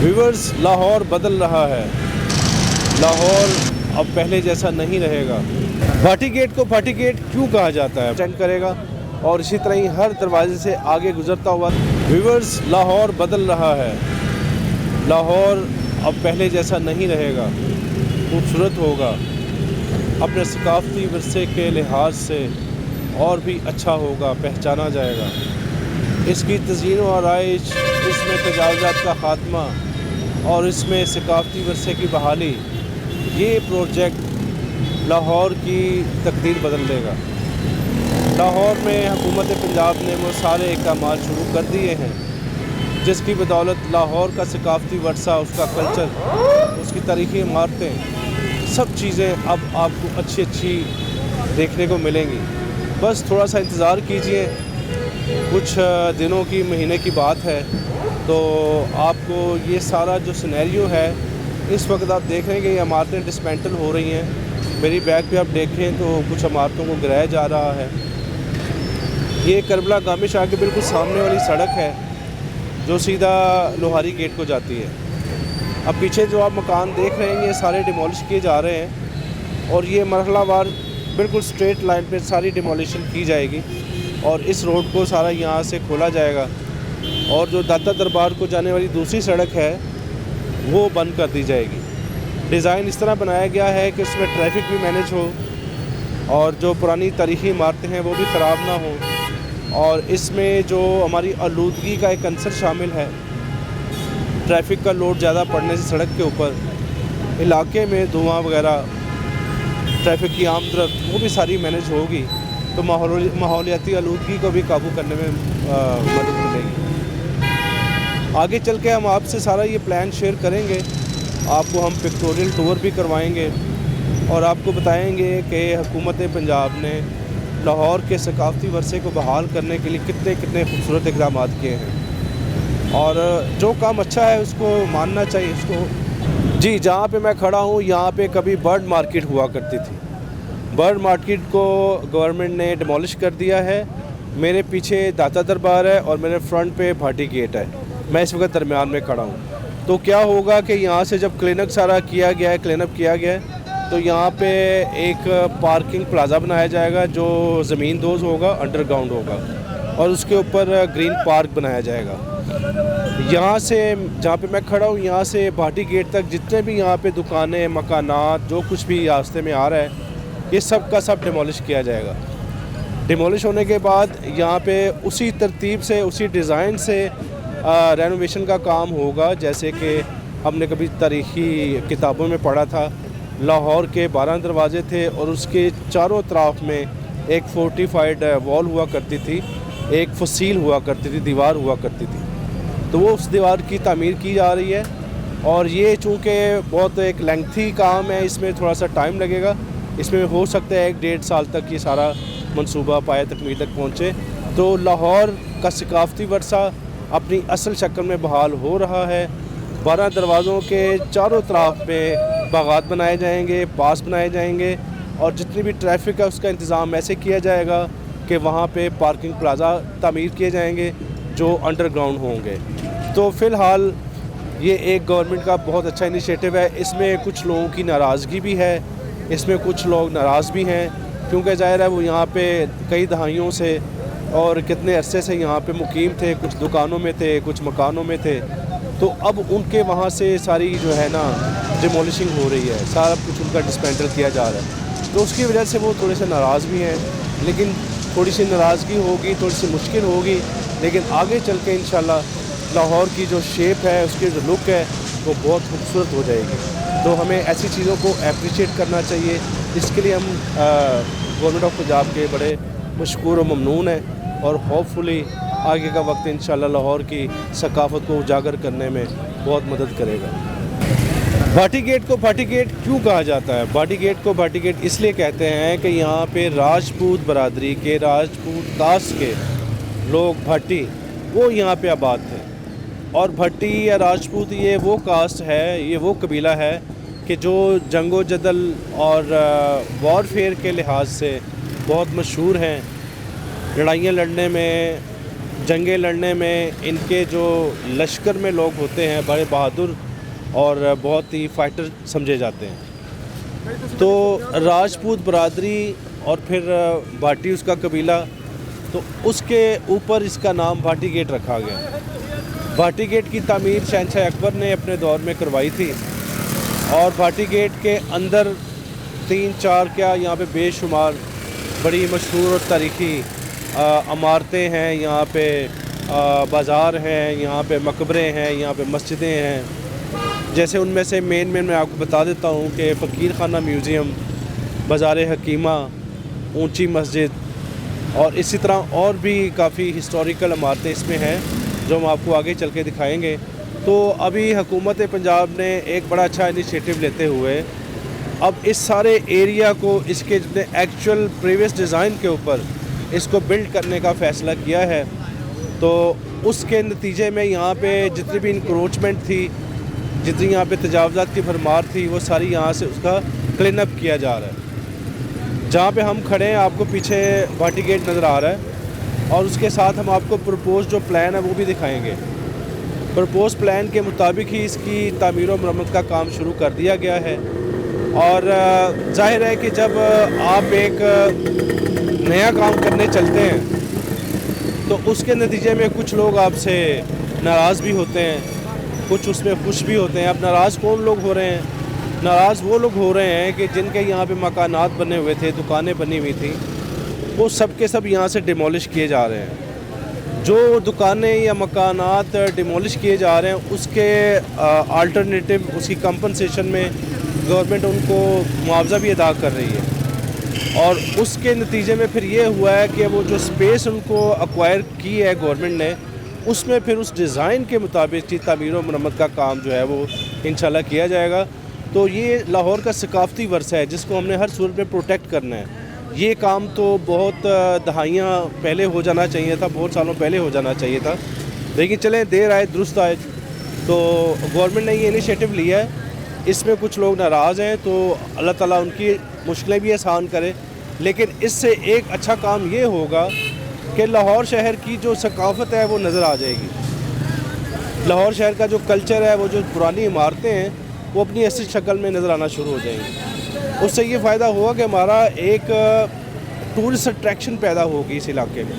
Viewers, Lahore बदल रहा है। लाहौर अब पहले जैसा नहीं रहेगा। भाटी गेट को भाटी गेट क्यों कहा जाता है, स्टैंड करेगा और इसी तरह ही हर दरवाजे से आगे गुजरता हुआ। व्यूअर्स, लाहौर बदल रहा है। लाहौर अब पहले जैसा नहीं रहेगा, खूबसूरत होगा, अपने सकाफती विरसे के लिहाज से और भी अच्छा होगा, पहचाना जाएगा। इसकी तज़यीन व आराइश, इसमें तजावुज़ात का ख़ात्मा और इसमें सकाफती विरसे की बहाली, ये प्रोजेक्ट लाहौर की तकदीर बदल देगा। लाहौर में हुकूमत पंजाब ने वो सारे इक़दामात शुरू कर दिए हैं जिसकी बदौलत लाहौर का सकाफती वर्सा, उसका कल्चर, उसकी तारीख़ी इमारतें, सब चीज़ें अब आपको अच्छी अच्छी देखने को मिलेंगी। बस थोड़ा सा इंतज़ार कीजिए, कुछ दिनों की, महीने की बात है, तो आपको ये सारा जो सिनेरियो है, इस वक्त आप देख रहे हैं कि ये इमारतें डिसमेंटल हो रही हैं। मेरी बैग पे आप देखें तो कुछ इमारतों को गिराया जा रहा है। ये करबला गामी शाह के बिल्कुल सामने वाली सड़क है जो सीधा लोहारी गेट को जाती है। अब पीछे जो आप मकान देख रहे हैं, ये सारे डिमोलिश किए जा रहे हैं और ये मरहलावार बिल्कुल स्ट्रेट लाइन पे सारी डिमोलिशन की जाएगी और इस रोड को सारा यहाँ से खोला जाएगा और जो दाता दरबार को जाने वाली दूसरी सड़क है वो बंद कर दी जाएगी। डिज़ाइन इस तरह बनाया गया है कि उसमें ट्रैफिक भी मैनेज हो और जो पुरानी तारीख़ी इमारतें हैं वो भी ख़राब ना हो, और इसमें जो हमारी आलूदगी का एक अंसर शामिल है, ट्रैफिक का लोड ज़्यादा पड़ने से सड़क के ऊपर इलाके में धुआं वगैरह, ट्रैफिक की आमदरफ्त, वो भी सारी मैनेज होगी, तो माहौलियाती आलूदगी को भी काबू करने में मदद मिलेगी। आगे चल के हम आपसे सारा ये प्लान शेयर करेंगे, आपको हम पिक्टोरियल टूर भी करवाएंगे और आपको बताएंगे कि हुकूमत पंजाब ने लाहौर के सकाफती वर्से को बहाल करने के लिए कितने कितने खूबसूरत इक़दाम किए हैं और जो काम अच्छा है उसको मानना चाहिए उसको। जी, जहाँ पे मैं खड़ा हूँ यहाँ पे कभी बर्ड मार्केट हुआ करती थी। बर्ड मार्केट को गवर्नमेंट ने डिमोलिश कर दिया है। मेरे पीछे दाता दरबार है और मेरे फ्रंट पे भाटी गेट है। मैं इस वक्त दरमियान में खड़ा हूँ। तो क्या होगा कि यहाँ से जब क्लीनअप सारा किया गया है, क्लीनअप किया गया है, तो यहाँ पे एक पार्किंग प्लाज़ा बनाया जाएगा जो ज़मीन दोज़ होगा, अंडरग्राउंड होगा और उसके ऊपर ग्रीन पार्क बनाया जाएगा। यहाँ से जहाँ पे मैं खड़ा हूँ, यहाँ से भाटी गेट तक जितने भी यहाँ पे दुकानें, मकानात, जो कुछ भी रास्ते में आ रहा है, ये सब का सब डिमोलिश किया जाएगा। डिमोलिश होने के बाद यहाँ पे उसी तरतीब से, उसी डिज़ाइन से रेनोवेशन का काम होगा जैसे कि हमने कभी तारीख़ी किताबों में पढ़ा था। लाहौर के 12 दरवाजे थे और उसके चारों तरफ में एक फोर्टिफाइड वॉल हुआ करती थी, एक फसील हुआ करती थी, दीवार हुआ करती थी। तो वो उस दीवार की तामीर की जा रही है और ये चूँकि बहुत एक लेंथी काम है, इसमें थोड़ा सा टाइम लगेगा। इसमें हो सकता है 1-1.5 साल तक ये सारा मंसूबा पाए तकमील तक पहुँचे। तो लाहौर का सकाफती वर्सा अपनी असल शक्ल में बहाल हो रहा है। 12 दरवाज़ों के चारों तरफ में बागात बनाए जाएंगे, पास बनाए जाएंगे और जितनी भी ट्रैफिक है उसका इंतज़ाम ऐसे किया जाएगा कि वहाँ पे पार्किंग प्लाज़ा तामीर किए जाएंगे जो अंडरग्राउंड होंगे। तो फ़िलहाल ये एक गवर्नमेंट का बहुत अच्छा इनिशिएटिव है। इसमें कुछ लोगों की नाराज़गी भी है, इसमें कुछ लोग नाराज़ भी हैं क्योंकि ज़ाहिर है वो यहाँ पे कई दहाइयों से और कितने अरसे से यहाँ पे मुकीम थे, कुछ दुकानों में थे, कुछ मकानों में थे। तो अब उनके वहाँ से सारी जो है ना डिमोलिशिंग हो रही है, सारा कुछ उनका डिस्मेंटल किया जा रहा है, तो उसकी वजह से वो थोड़े से नाराज़ भी हैं। लेकिन थोड़ी सी नाराज़गी होगी, थोड़ी सी मुश्किल होगी, लेकिन आगे चल के इंशाल्लाह लाहौर की जो शेप है, उसकी जो लुक है, वो बहुत खूबसूरत हो जाएगी। तो हमें ऐसी चीज़ों को अप्रिशिएट करना चाहिए। इसके लिए हम गवर्नमेंट ऑफ पंजाब के बड़े मशकूर और ममनून हैं और होपफुली आगे का वक्त इंशाल्लाह लाहौर की सकाफ़त को उजागर करने में बहुत मदद करेगा। भाटी गेट को भाटी गेट क्यों कहा जाता है? भाटी गेट को भाटी गेट इसलिए कहते हैं कि यहाँ पे राजपूत बरादरी के, राजपूत कास्ट के लोग भाटी वो यहाँ पे आबाद थे और भट्टी या राजपूत ये वो कास्ट है, ये वो कबीला है कि जो जंगो जदल और वॉरफेयर के लिहाज से बहुत मशहूर हैं। लड़ाइयाँ लड़ने में, जंगें लड़ने में इनके जो लश्कर में लोग होते हैं बड़े बहादुर और बहुत ही फाइटर समझे जाते हैं। तो राजपूत बरादरी और फिर भाटी उसका कबीला, तो उसके ऊपर इसका नाम भाटी गेट रखा गया। भाटी गेट की तामीर शहंशाह अकबर ने अपने दौर में करवाई थी और भाटी गेट के अंदर 3-4 क्या यहाँ पे बेशुमार बड़ी मशहूर और तारीख़ी इमारतें हैं, यहाँ पे बाज़ार हैं, यहाँ पे मकबरे हैं, यहाँ पे मस्जिदें हैं। जैसे उनमें से मेन मैं आपको बता देता हूँ कि फ़कीर खाना म्यूज़ियम, बाज़ार हकीमा, ऊंची मस्जिद और इसी तरह और भी काफ़ी हिस्टोरिकल इमारतें इसमें हैं जो हम आपको आगे चल के दिखाएँगे। तो अभी हुकूमत पंजाब ने एक बड़ा अच्छा इनिशिएटिव लेते हुए अब इस सारे एरिया को इसके जितने एक्चुअल प्रीवियस डिज़ाइन के ऊपर इसको बिल्ड करने का फ़ैसला किया है। तो उसके नतीजे में यहाँ पे जितनी भी इंक्रोचमेंट थी, जितनी यहाँ पे तजावज़ात की भरमार थी, वो सारी यहाँ से उसका क्लीन अप किया जा रहा है। जहाँ पे हम खड़े हैं आपको पीछे भाटी गेट नज़र आ रहा है और उसके साथ हम आपको प्रपोज़ जो प्लान है वो भी दिखाएँगे। प्रपोज़ प्लान के मुताबिक ही इसकी तामीर व मरम्मत का काम शुरू कर दिया गया है। और जाहिर है कि जब आप एक नया काम करने चलते हैं तो उसके नतीजे में कुछ लोग आपसे नाराज़ भी होते हैं, कुछ उसमें खुश भी होते हैं। अब नाराज़ कौन लोग हो रहे हैं? नाराज़ वो लोग हो रहे हैं कि जिनके यहाँ पे मकानात बने हुए थे, दुकानें बनी हुई थी, वो सब के सब यहाँ से डिमोलिश किए जा रहे हैं। जो दुकानें या मकानात डिमोलिश किए जा रहे हैं उसके अल्टरनेटिव उसकी कंपनसेशन में गवर्नमेंट उनको मुआवजा भी अदा कर रही है। और उसके नतीजे में फिर ये हुआ है कि वो जो स्पेस उनको एक्वायर की है गवर्नमेंट ने, उसमें फिर उस डिज़ाइन के मुताबिक की तामीर व मरम्मत का काम जो है वो इंशाल्लाह किया जाएगा। तो ये लाहौर का सकाफ़ती वर्सा है जिसको हमने हर सूरत में प्रोटेक्ट करना है। ये काम तो बहुत दहाइयाँ पहले हो जाना चाहिए था, बहुत सालों पहले हो जाना चाहिए था, लेकिन चलें देर आए दुरुस्त आए। तो गवर्नमेंट ने ये इनिशिएटिव लिया है। इसमें कुछ लोग नाराज़ हैं तो अल्लाह ताला उनकी मुश्किलें भी आसान करे, लेकिन इससे एक अच्छा काम ये होगा कि लाहौर शहर की जो सकाफ़त है वो नज़र आ जाएगी। लाहौर शहर का जो कल्चर है, वो जो पुरानी इमारतें हैं, वो अपनी असली शक्ल में नज़र आना शुरू हो जाएंगी। उससे ये फ़ायदा होगा कि हमारा एक टूरिस्ट अट्रैक्शन पैदा होगी इस इलाके में।